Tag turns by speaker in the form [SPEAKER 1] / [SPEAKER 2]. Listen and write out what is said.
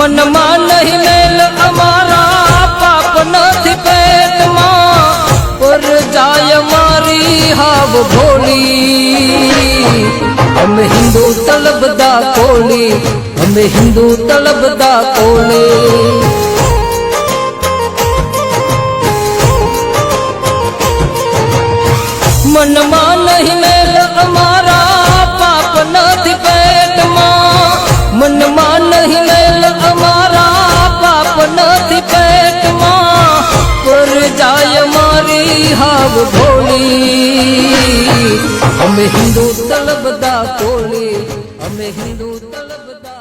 [SPEAKER 1] મનમાં નહીં મેલ અમારા પાપ નથી પેટમાં પર જાય મારી હાવ ભોળી અમે હિન્દુ તલબદા કોળી અમે હિન્દુ તલબદા કોળી મનમાં નહીં મેલ અમારા પાપ નથી પેટમાં મનમાં નહીં મેલ અમારા પાપ નથી પેટમાં પર જાય મારી હાવ ભોળી અમે હિન્દુ તલબદા કોળી અમે હિન્દુ તલબદા